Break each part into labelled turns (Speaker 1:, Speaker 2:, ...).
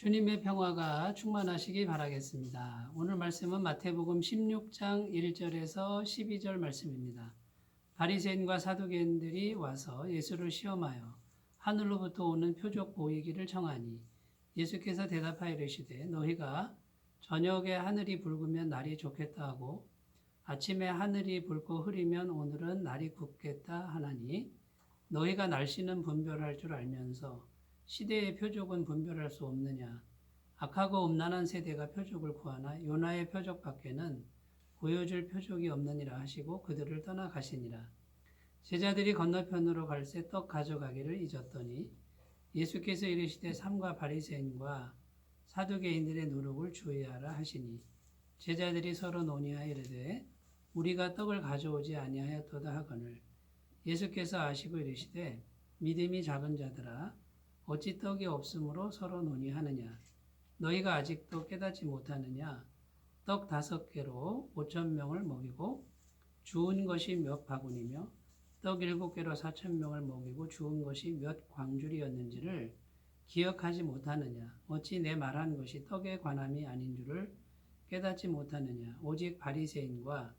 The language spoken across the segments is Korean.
Speaker 1: 주님의 평화가 충만하시기 바라겠습니다. 오늘 말씀은 마태복음 16장 1절에서 12절 말씀입니다. 바리새인과 사두개인들이 와서 예수를 시험하여 하늘로부터 오는 표적 보이기를 청하니 예수께서 대답하여 이르시되 너희가 저녁에 하늘이 붉으면 날이 좋겠다 하고 아침에 하늘이 붉고 흐리면 오늘은 날이 굽겠다 하나니 너희가 날씨는 분별할 줄 알면서 시대의 표적은 분별할 수 없느냐. 악하고 음란한 세대가 표적을 구하나 요나의 표적 밖에는 보여줄 표적이 없느니라 하시고 그들을 떠나가시니라. 제자들이 건너편으로 갈새 떡 가져가기를 잊었더니 예수께서 이르시되 삼가 바리새인과 사두개인들의 누룩을 주의하라 하시니 제자들이 서로 논의하여 이르되 우리가 떡을 가져오지 아니하였도다 하거늘 예수께서 아시고 이르시되 믿음이 작은 자들아 어찌 떡이 없으므로 서로 논의하느냐 너희가 아직도 깨닫지 못하느냐 떡 5개로 5,000명을 먹이고 주운 것이 몇 바구니며 떡 7개로 4,000명을 먹이고 주운 것이 몇 광줄이었는지를 기억하지 못하느냐 어찌 내 말한 것이 떡에 관함이 아닌 줄을 깨닫지 못하느냐 오직 바리새인과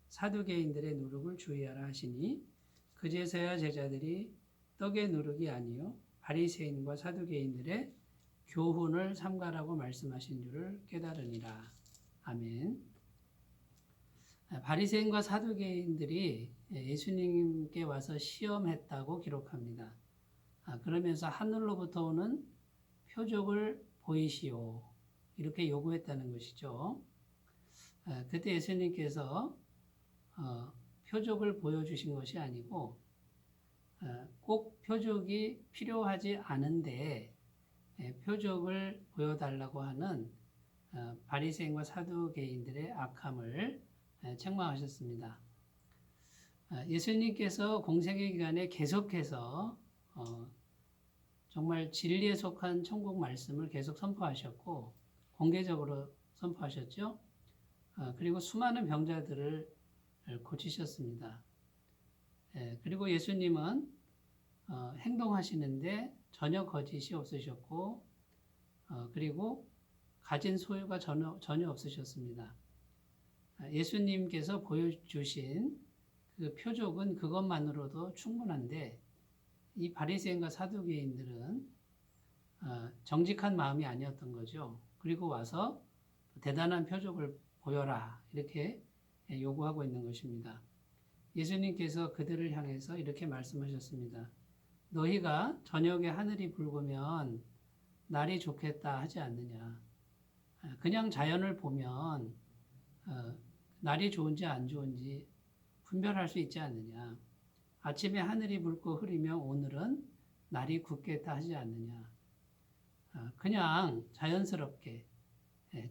Speaker 1: 사두개인들의 누룩을 주의하라 하시니 그제서야 제자들이 떡의 누룩이 아니요 바리새인과 사두개인들의 교훈을 삼가라고 말씀하신 줄을 깨달으니라. 아멘. 바리새인과 사두개인들이 예수님께 와서 시험했다고 기록합니다. 그러면서 하늘로부터 오는 표적을 보이시오. 이렇게 요구했다는 것이죠. 그때 예수님께서 표적을 보여주신 것이 아니고 꼭 표적이 필요하지 않은데 표적을 보여달라고 하는 바리새인과 사두개인들의 악함을 책망하셨습니다. 예수님께서 공생의 기간에 계속해서 정말 진리에 속한 천국 말씀을 계속 선포하셨고 공개적으로 선포하셨죠. 그리고 수많은 병자들을 고치셨습니다. 그리고 예수님은 행동하시는데 전혀 거짓이 없으셨고 그리고 가진 소유가 전혀 없으셨습니다. 예수님께서 보여주신 그 표적은 그것만으로도 충분한데 이 바리새인과 사두개인들은 정직한 마음이 아니었던 거죠. 그리고 와서 대단한 표적을 보여라 이렇게 요구하고 있는 것입니다. 예수님께서 그들을 향해서 이렇게 말씀하셨습니다. 너희가 저녁에 하늘이 붉으면 날이 좋겠다 하지 않느냐. 그냥 자연을 보면 날이 좋은지 안 좋은지 분별할 수 있지 않느냐. 아침에 하늘이 붉고 흐리면 오늘은 날이 굳겠다 하지 않느냐. 그냥 자연스럽게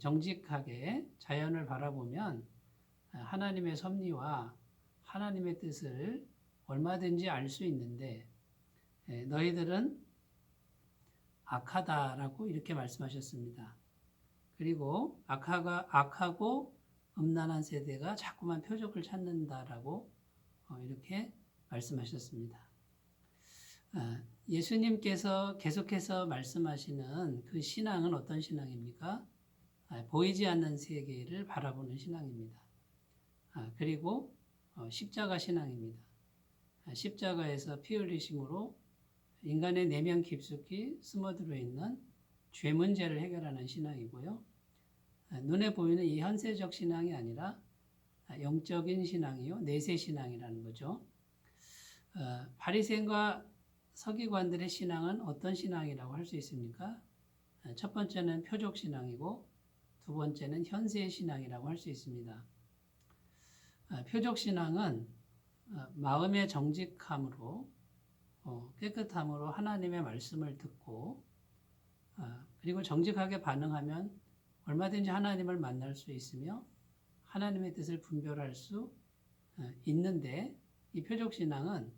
Speaker 1: 정직하게 자연을 바라보면 하나님의 섭리와 하나님의 뜻을 얼마든지 알 수 있는데 너희들은 악하다라고 이렇게 말씀하셨습니다. 그리고 악하고 음란한 세대가 자꾸만 표적을 찾는다라고 이렇게 말씀하셨습니다. 예수님께서 계속해서 말씀하시는 그 신앙은 어떤 신앙입니까? 보이지 않는 세계를 바라보는 신앙입니다. 그리고 십자가 신앙입니다. 십자가에서 피 흘리심으로 인간의 내면 깊숙이 스며들어 있는 죄 문제를 해결하는 신앙이고요. 눈에 보이는 이 현세적 신앙이 아니라 영적인 신앙이요, 내세 신앙이라는 거죠. 바리새인과 서기관들의 신앙은 어떤 신앙이라고 할 수 있습니까? 첫 번째는 표적 신앙이고 두 번째는 현세 신앙이라고 할 수 있습니다. 표적 신앙은 마음의 정직함으로 깨끗함으로 하나님의 말씀을 듣고 그리고 정직하게 반응하면 얼마든지 하나님을 만날 수 있으며 하나님의 뜻을 분별할 수 있는데 이 표적 신앙은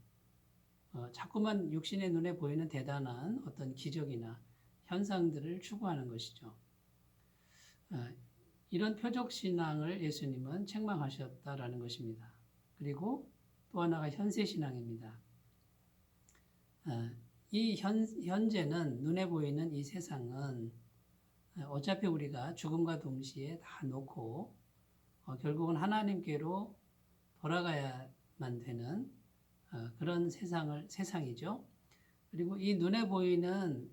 Speaker 1: 자꾸만 육신의 눈에 보이는 대단한 어떤 기적이나 현상들을 추구하는 것이죠. 이런 표적 신앙을 예수님은 책망하셨다라는 것입니다. 그리고 또 하나가 현세 신앙입니다. 이 현재는 눈에 보이는 이 세상은 어차피 우리가 죽음과 동시에 다 놓고 결국은 하나님께로 돌아가야만 되는 그런 세상이죠. 그리고 이 눈에 보이는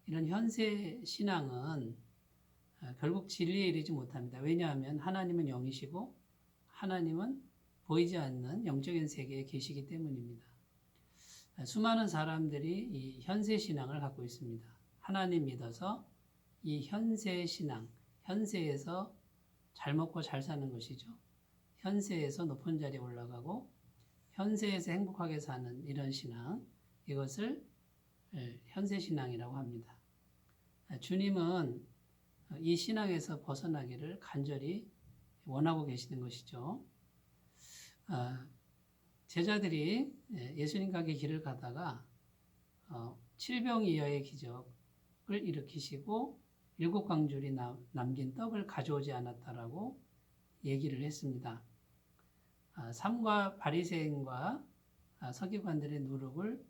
Speaker 1: 이런 현세 신앙은 결국 진리에 이르지 못합니다. 왜냐하면 하나님은 영이시고 하나님은 보이지 않는 영적인 세계에 계시기 때문입니다. 수많은 사람들이 이 현세 신앙을 갖고 있습니다. 하나님 믿어서 이 현세 신앙, 현세에서 잘 먹고 잘 사는 것이죠. 현세에서 높은 자리에 올라가고 현세에서 행복하게 사는 이런 신앙, 이것을 현세 신앙이라고 합니다. 주님은 이 신앙에서 벗어나기를 간절히 원하고 계시는 것이죠. 제자들이 예수님과 길을 가다가 칠병이어의 기적을 일으키시고 7광줄이 남긴 떡을 가져오지 않았다라고 얘기를 했습니다. 삼가 바리새인과 서기관들의 누룩을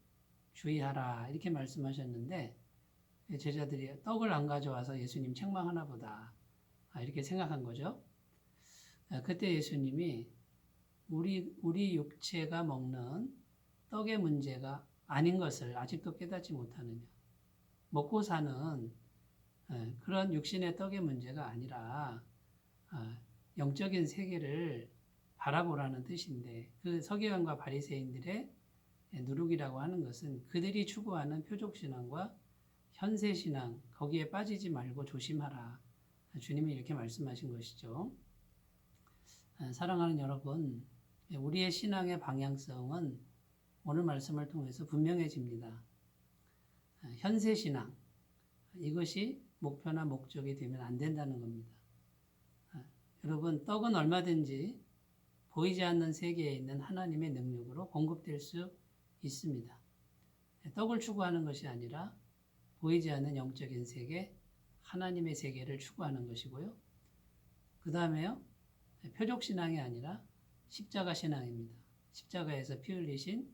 Speaker 1: 주의하라 이렇게 말씀하셨는데 제자들이 떡을 안 가져와서 예수님 책망하나 보다 이렇게 생각한 거죠. 그때 예수님이 우리 육체가 먹는 떡의 문제가 아닌 것을 아직도 깨닫지 못하느냐. 먹고 사는 그런 육신의 떡의 문제가 아니라 영적인 세계를 바라보라는 뜻인데 그 서기관과 바리새인들의 누룩이라고 하는 것은 그들이 추구하는 표적신앙과 현세신앙 거기에 빠지지 말고 조심하라. 주님이 이렇게 말씀하신 것이죠. 사랑하는 여러분, 우리의 신앙의 방향성은 오늘 말씀을 통해서 분명해집니다. 현세신앙, 이것이 목표나 목적이 되면 안 된다는 겁니다. 여러분, 떡은 얼마든지 보이지 않는 세계에 있는 하나님의 능력으로 공급될 수 있습니다. 떡을 추구하는 것이 아니라 보이지 않는 영적인 세계, 하나님의 세계를 추구하는 것이고요. 그 다음에요, 표적신앙이 아니라 십자가 신앙입니다. 십자가에서 피 흘리신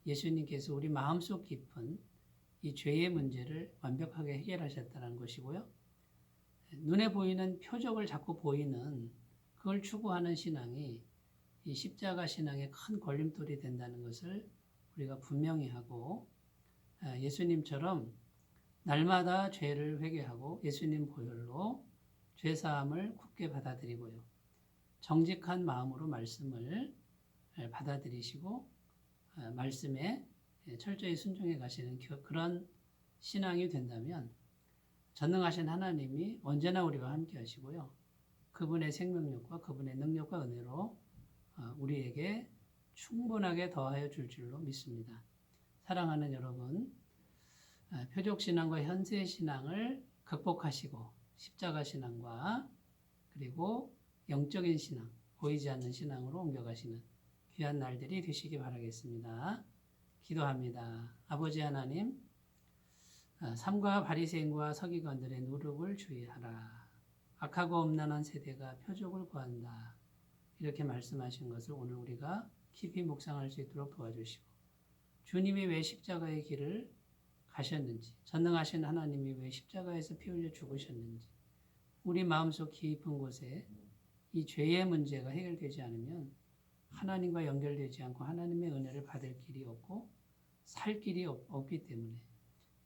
Speaker 1: 예수님께서 우리 마음속 깊은 이 죄의 문제를 완벽하게 해결하셨다는 것이고요. 눈에 보이는 표적을 자꾸 보이는 그걸 추구하는 신앙이 이 십자가 신앙의 큰 걸림돌이 된다는 것을 우리가 분명히 하고 예수님처럼 날마다 죄를 회개하고 예수님 보혈로 죄사함을 굳게 받아들이고요. 정직한 마음으로 말씀을 받아들이시고 말씀에 철저히 순종해 가시는 그런 신앙이 된다면 전능하신 하나님이 언제나 우리와 함께 하시고요. 그분의 생명력과 그분의 능력과 은혜로 우리에게 충분하게 더하여 줄 줄로 믿습니다. 사랑하는 여러분, 표적신앙과 현세신앙을 극복하시고 십자가 신앙과 그리고 영적인 신앙, 보이지 않는 신앙으로 옮겨가시는 귀한 날들이 되시기 바라겠습니다. 기도합니다. 아버지 하나님, 삼가 바리새인과 서기관들의 누룩을 주의하라. 악하고 엄란한 세대가 표적을 구한다. 이렇게 말씀하신 것을 오늘 우리가 깊이 묵상할 수 있도록 도와주시고 주님이 왜 십자가의 길을 가셨는지, 전능하신 하나님이 왜 십자가에서 피 흘려 죽으셨는지 우리 마음속 깊은 곳에 이 죄의 문제가 해결되지 않으면 하나님과 연결되지 않고 하나님의 은혜를 받을 길이 없고 살 길이 없기 때문에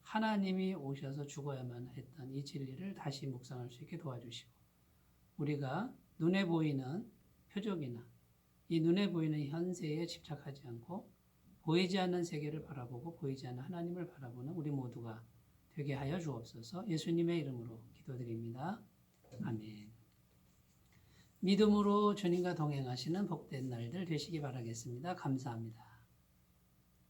Speaker 1: 하나님이 오셔서 죽어야만 했던 이 진리를 다시 묵상할 수 있게 도와주시고 우리가 눈에 보이는 표적이나 이 눈에 보이는 현세에 집착하지 않고 보이지 않는 세계를 바라보고 보이지 않는 하나님을 바라보는 우리 모두가 되게 하여 주옵소서. 예수님의 이름으로 기도드립니다. 아멘. 믿음으로 주님과 동행하시는 복된 날들 되시기 바라겠습니다. 감사합니다.